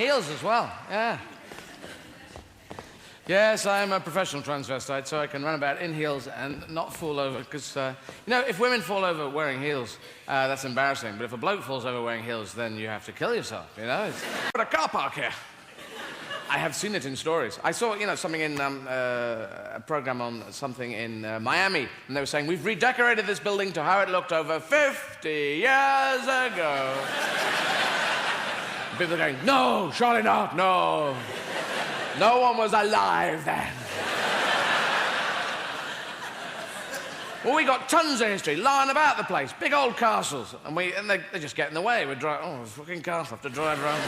heels as well, yeah. Yes, I'm a professional transvestite, so I can run about in heels and not fall over, because, you know, if women fall over wearing heels, that's embarrassing, but if a bloke falls over wearing heels, then you have to kill yourself, you know? It's a car park here. I have seen it in stories. I saw, you know, something in a program on something in Miami, and they were saying, we've redecorated this building to how it looked over 50 years ago. People are going, no, surely not, no. No one was alive then. Well, we got tons of history lying about the place, big old castles, and they just get in the way. We drive, oh, fucking castle, have to drive around.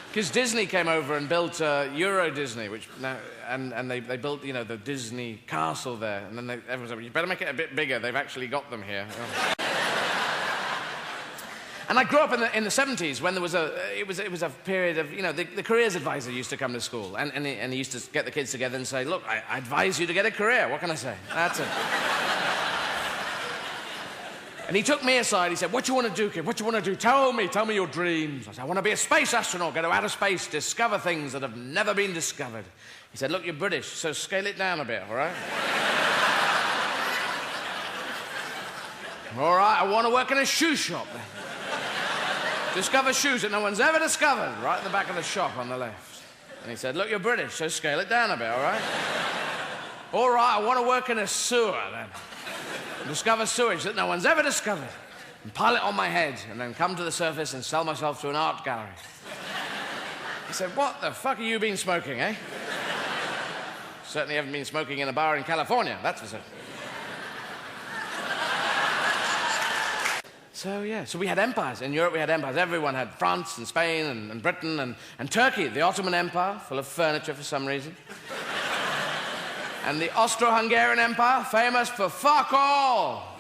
Because Disney came over and built Euro Disney, which now, and they built, you know, the Disney castle there, and then everyone said, well, you better make it a bit bigger. They've actually got them here. Oh. And I grew up in the 70s when there was it was a period of, you know, the careers advisor used to come to school, and he used to get the kids together and say, look, I advise you to get a career. What can I say? That's it. And he took me aside. He said, what do you want to do, kid? What do you want to do? Tell me your dreams. I said, I want to be a space astronaut, go to outer space, discover things that have never been discovered. He said, look, you're British, so scale it down a bit, all right? All right, I want to work in a shoe shop then. Discover shoes that no one's ever discovered, right at the back of the shop on the left. And he said, look, you're British, so scale it down a bit, all right? All right, I want to work in a sewer, then. Discover sewage that no one's ever discovered, and pile it on my head, and then come to the surface and sell myself to an art gallery. He said, what the fuck have you been smoking, eh? Certainly haven't been smoking in a bar in California, that's for certain. So, yeah, so we had empires. In Europe, we had empires. Everyone had France and Spain and Britain and Turkey, the Ottoman Empire, full of furniture for some reason. And the Austro-Hungarian Empire, famous for fuck all.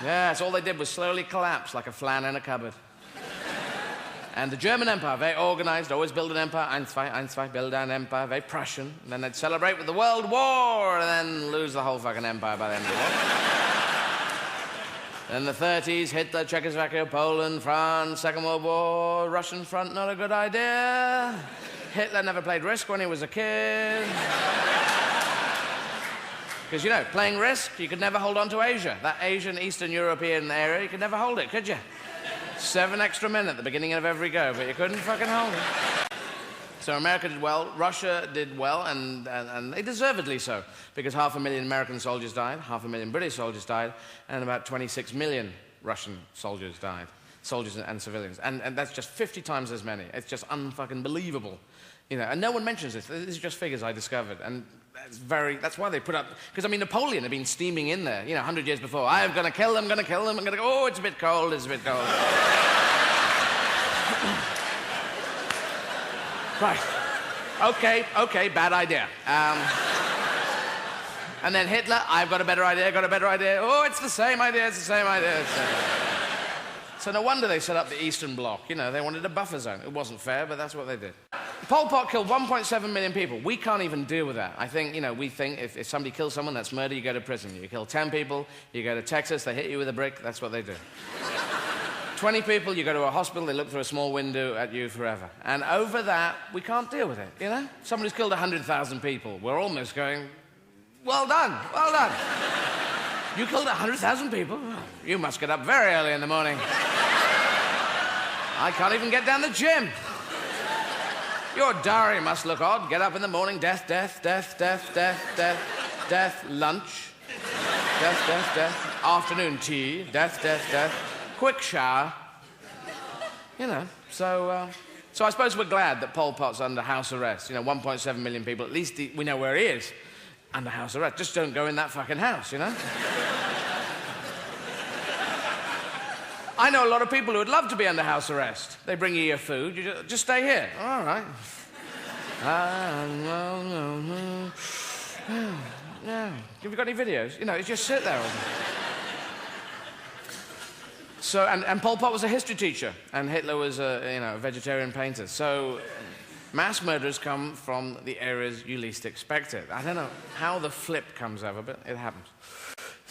Yes, all they did was slowly collapse like a flan in a cupboard. And the German Empire, very organized, always build an empire, eins, zwei, build an empire, very Prussian. And then they'd celebrate with the World War and then lose the whole fucking empire by the end of the war. In the 30s, Hitler, Czechoslovakia, Poland, France, Second World War, Russian front, not a good idea. Hitler never played Risk when he was a kid. Because, you know, playing Risk, you could never hold on to Asia. That Asian, Eastern European area, you could never hold it, could you? 7 extra men at the beginning of every go, but you couldn't fucking hold it. So America did well, Russia did well, and they deservedly so, because 500,000 American soldiers died, 500,000 British soldiers died, and about 26 million Russian soldiers died, soldiers and civilians. And that's just 50 times as many. It's just unfucking believable. You know, and no one mentions this. These are just figures I discovered, and that's why they put up, because, I mean, Napoleon had been steaming in there, you know, 100 years before. I'm going to kill them, I'm going to go, oh, it's a bit cold, it's a bit cold. Right. Okay, bad idea. And then Hitler, I've got a better idea. Oh, it's the same idea. So no wonder they set up the Eastern Bloc. You know, they wanted a buffer zone. It wasn't fair, but that's what they did. Pol Pot killed 1.7 million people. We can't even deal with that. I think, you know, we think if somebody kills someone, that's murder, you go to prison. You kill 10 people, you go to Texas, they hit you with a brick, that's what they do. 20 people, you go to a hospital, they look through a small window at you forever. And over that, we can't deal with it, you know? Somebody's killed 100,000 people. We're almost going, well done. You killed 100,000 people? You must get up very early in the morning. I can't even get down the gym. Your diary must look odd. Get up in the morning, death, lunch, death, afternoon tea, death. Quick shower, you know, so I suppose we're glad that Pol Pot's under house arrest. You know, 1.7 million people, at least we know where he is, under house arrest. Just don't go in that fucking house, you know? I know a lot of people who would love to be under house arrest. They bring you your food, you just stay here. All right. No. Have you got any videos? You know, you just sit there all day. So, and Pol Pot was a history teacher, and Hitler was a vegetarian painter. So, mass murders come from the areas you least expect it. I don't know how the flip comes over, but it happens.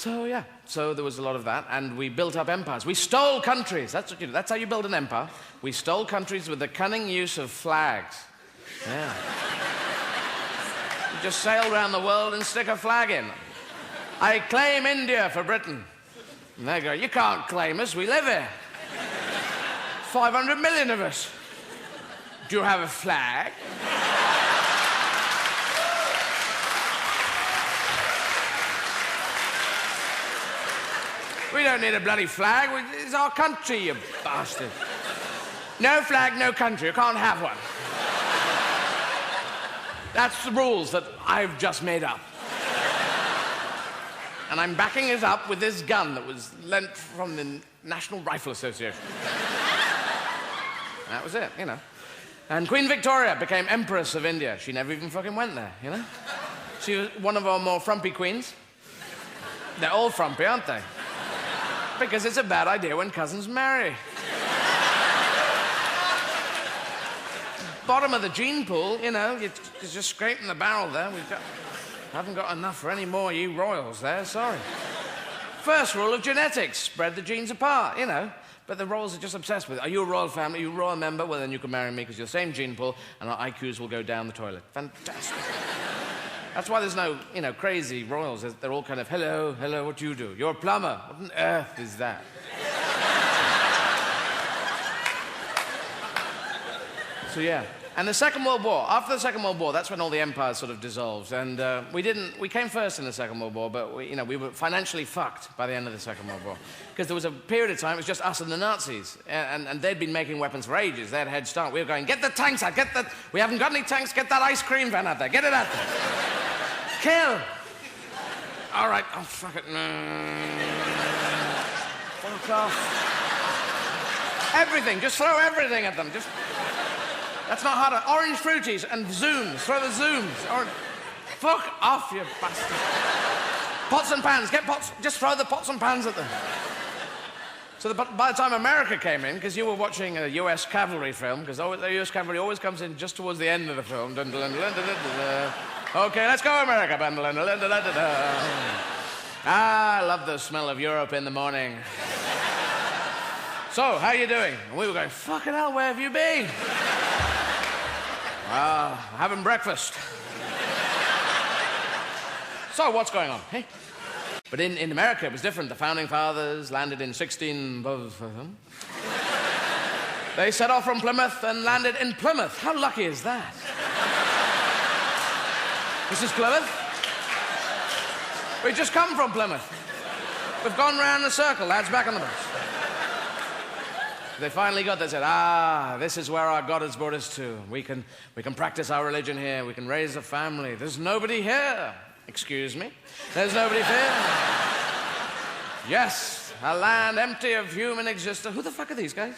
So, yeah, so there was a lot of that, and we built up empires. We stole countries. That's what you do. That's how you build an empire. We stole countries with the cunning use of flags. Yeah. You just sail around the world and stick a flag in. I claim India for Britain. And they go, you can't claim us, we live here. 500 million of us. Do you have a flag? We don't need a bloody flag. It's our country, you bastard. No flag, no country. You can't have one. That's the rules that I've just made up. And I'm backing it up with this gun that was lent from the National Rifle Association. That was it, you know. And Queen Victoria became Empress of India. She never even fucking went there, you know. She was one of our more frumpy queens. They're all frumpy, aren't they? Because it's a bad idea when cousins marry. Bottom of the gene pool, you know, you're just scraping the barrel there. Haven't got enough for any more you royals there, sorry. First rule of genetics, spread the genes apart, you know. But the royals are just obsessed with it. Are you a royal family? Are you a royal member? Well, then you can marry me because you're the same gene pool and our IQs will go down the toilet. Fantastic. That's why there's no, you know, crazy royals. They're all kind of, hello, hello, what do you do? You're a plumber. What on earth is that? So, yeah. And the Second World War, after the Second World War, that's when all the empires sort of dissolved. And we came first in the Second World War, but we were financially fucked by the end of the Second World War. Because there was a period of time, it was just us and the Nazis. And they'd been making weapons for ages. They had a head start. We were going, get the tanks out, we haven't got any tanks, get that ice cream van out there, get it out there. Kill. All right, oh, fuck it. Fuck off. Everything, just throw everything at them. That's not harder. Orange fruities and zooms. Throw the zooms. Or fuck off, you bastard. Pots and pans. Get pots. Just throw the pots and pans at them. So by the time America came in, because you were watching a US cavalry film, because the US cavalry always comes in just towards the end of the film. Dun, dun, dun, dun, dun, dun, dun. Okay, let's go, America. Dun, dun, dun, dun, dun, dun, dun. Ah, I love the smell of Europe in the morning. So, how you doing? And we were going, fucking hell, where have you been? Having breakfast. So, what's going on, hey? But in America, it was different. The Founding Fathers landed in 16... They set off from Plymouth and landed in Plymouth. How lucky is that? This is Plymouth. We've just come from Plymouth. We've gone round the circle. Lads, back on the bus. They finally got there and said, this is where our God has brought us to. We can practice our religion here. We can raise a family. There's nobody here. Excuse me? There's nobody here. Yes, a land empty of human existence. Who the fuck are these guys?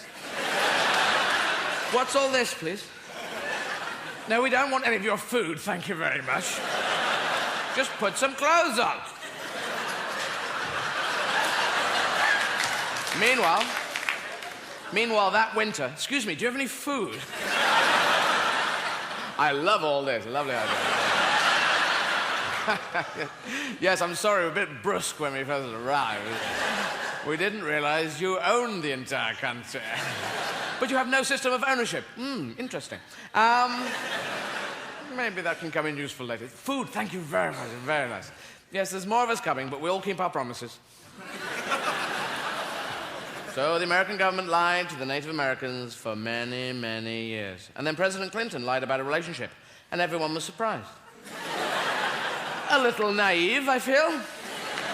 What's all this, please? No, we don't want any of your food, thank you very much. Just put some clothes on. Meanwhile, that winter... Excuse me, do you have any food? I love all this. Lovely idea. Yes, I'm sorry, we're a bit brusque when we first arrived. We didn't realize you owned the entire country. But you have no system of ownership. Interesting. Maybe that can come in useful later. Food, thank you very much. Very nice. Yes, there's more of us coming, but we all keep our promises. So the American government lied to the Native Americans for many, many years. And then President Clinton lied about a relationship, and everyone was surprised. A little naive, I feel.